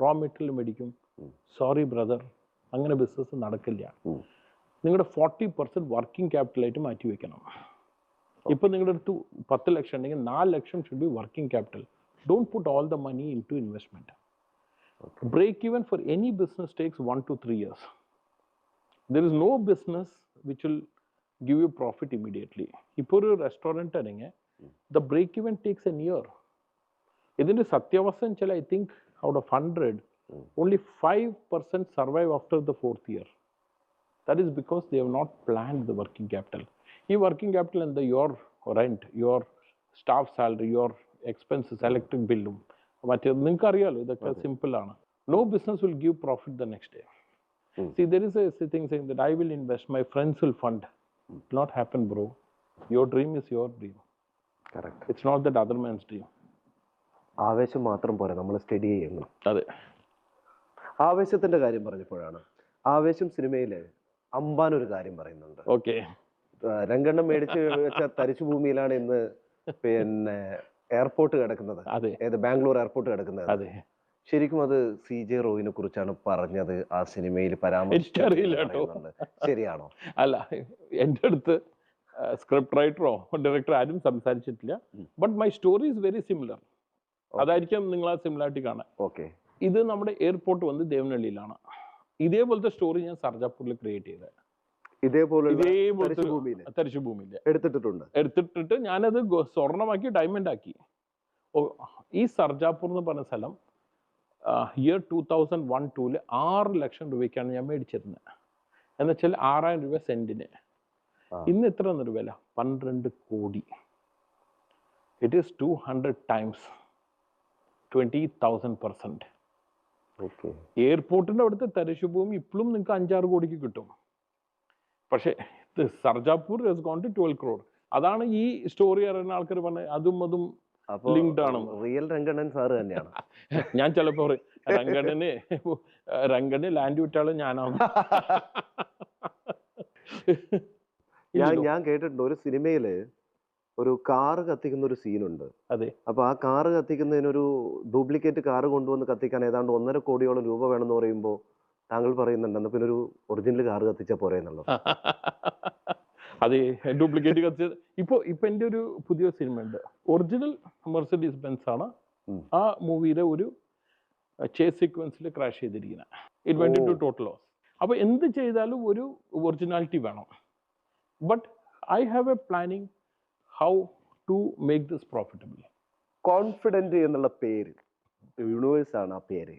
Raw material മേടിക്കും. Sorry brother, അങ്ങനെ business നടക്കില്ല. നിങ്ങളുടെ 40% വർക്കിംഗ് ക്യാപിറ്റലായിട്ട് മാറ്റി വെക്കണം. ഇപ്പം നിങ്ങളുടെ അടുത്ത് 10 ലക്ഷം ഉണ്ടെങ്കിൽ 4 lakh should be working capital. Don't put all the money into investment. Break even for any business takes 1 to 3 years. There is no business which will give you profit immediately. ഇപ്പോൾ ഒരു restaurant ആണെങ്കിൽ the break even takes a year. ഇതിൻ്റെ സത്യാവസ്ഥ വെച്ചാൽ I think out of 100 only 5% survive after the 4th year. That is because they have not planned the working capital. ഈ working capital എന്താ? Your rent, your staff salary, your expenses, electric ബില്ലും മറ്റേ നിങ്ങൾക്ക് അറിയാലോ, ഇതൊക്കെ സിമ്പിൾ ആണ്. No business will give profit the next day. See, there is a thing saying that I will invest, my friends will fund. It will not happen, bro. Your dream is your dream. Correct. It's not that other man's dream. ആവേശം മാത്രം പോരാ, നമ്മൾ study ചെയ്യണം. അതെ. ആവേശത്തിന്റെ കാര്യം പറഞ്ഞപ്പോഴാണ്, ആവേശം സിനിമയില് അമ്പാൻ ഒരു കാര്യം പറയുന്നുണ്ട്. ഓക്കെ. രംഗണ്ണം മേടിച്ച് വെച്ച തരിശു ഭൂമിയിലാണ് ഇന്ന് പിന്നെ എയർപോർട്ട് കിടക്കുന്നത്. ഏത് ബാംഗ്ലൂർ എയർപോർട്ട് കിടക്കുന്നത്. അതെ. ശരിക്കും അത് CJ റോയിനെ കുറിച്ചാണ് പറഞ്ഞത് ആ സിനിമയിൽ പരാമർശിച്ചിട്ടുണ്ട്. ശരിയാണോ? അല്ല, എൻ്റെ അടുത്ത് സ്ക്രിപ്റ്റ് റൈറ്ററോ ഡയറക്ടറോ ആരും സംസാരിച്ചിട്ടില്ല. But my story is very similar. അതായിരിക്കും നിങ്ങൾ ആ സിമിലാരിറ്റി കാണാൻ. ഓക്കെ. ഇത് നമ്മുടെ എയർപോർട്ട് വന്ന് ദേവനഹള്ളിയിലാണ്. ഇതേപോലത്തെ സ്റ്റോറി ഞാൻ സർജാപൂരിൽ ക്രിയേറ്റ് ചെയ്തത്. തരിശു ഭൂമിയിൽ എടുത്തിട്ടിട്ട് ഞാനത് സ്വർണ്ണമാക്കി ഡയമണ്ട് ആക്കി. ഈ സർജാപൂർ എന്ന് പറഞ്ഞ സ്ഥലം ഇയർ 2001-2 6 ലക്ഷം രൂപയ്ക്കാണ് ഞാൻ മേടിച്ചിരുന്നത്. എന്നുവെച്ചാൽ 6000 രൂപ സെന്റിന്. ഇന്ന് എത്ര വില? 12 കോടി. It is 200 times 20,000%. എയർപോർട്ടിന്റെ അവിടുത്തെ തരിശുഭൂമി ഇപ്പോഴും നിങ്ങൾക്ക് 5-6 കോടിക്ക് കിട്ടും. പക്ഷേ Sarjapur has gone to 12 crore. അതാണ് ഈ സ്റ്റോറി അറിയുന്ന ആൾക്കാർ പറഞ്ഞത് അതും ലിങ്ക്ഡ് ആണ്. റിയൽ രംഗണ്ണൻ സാറ് തന്നെയാണ്. ഞാൻ ചിലപ്പോ രംഗണ്ണന് ലാൻഡ് വിറ്റാളും ഞാനാണ്. ഞാൻ കേട്ടിട്ടുണ്ട് ഒരു സിനിമയില് ഒരു കാറ് കത്തിക്കുന്ന ഒരു സീനുണ്ട്. അതെ. അപ്പൊ ആ കാറ് കത്തിക്കുന്നതിനൊരു ഡ്യൂപ്ലിക്കേറ്റ് കാറ് കൊണ്ടുവന്ന് കത്തിക്കാൻ ഏതാണ്ട് 1.5 കോടിയോളം രൂപ വേണമെന്ന് പറയുമ്പോൾ താങ്കൾ പറയുന്നുണ്ട് പിന്നെ ഒരു ഒറിജിനൽ കാറ് കത്തിച്ചാൽ പോരെ എന്നുള്ളത്. അതെ, ഡ്യൂപ്ലിക്കേറ്റ് കത്തിച്ചത്. ഇപ്പൊ എൻ്റെ ഒരു പുതിയ സിനിമ ഉണ്ട്, ഒറിജിനൽ മെർസിഡീസ് ബെൻസ് ആണ്. ആ മൂവിയിലെ ഒരു ചേസ് സീക്വൻസിൽ ക്രാഷ് ചെയ്തിരിക്കുന്നത്. It went into total loss. അപ്പൊ എന്ത് ചെയ്താലും ഒരു ഒറിജിനാലിറ്റി വേണം. But I have a planning how to make this profitable. Confident എന്നുള്ള പേര് യൂണിവേഴ്സ് ആണ് ആ പേര്.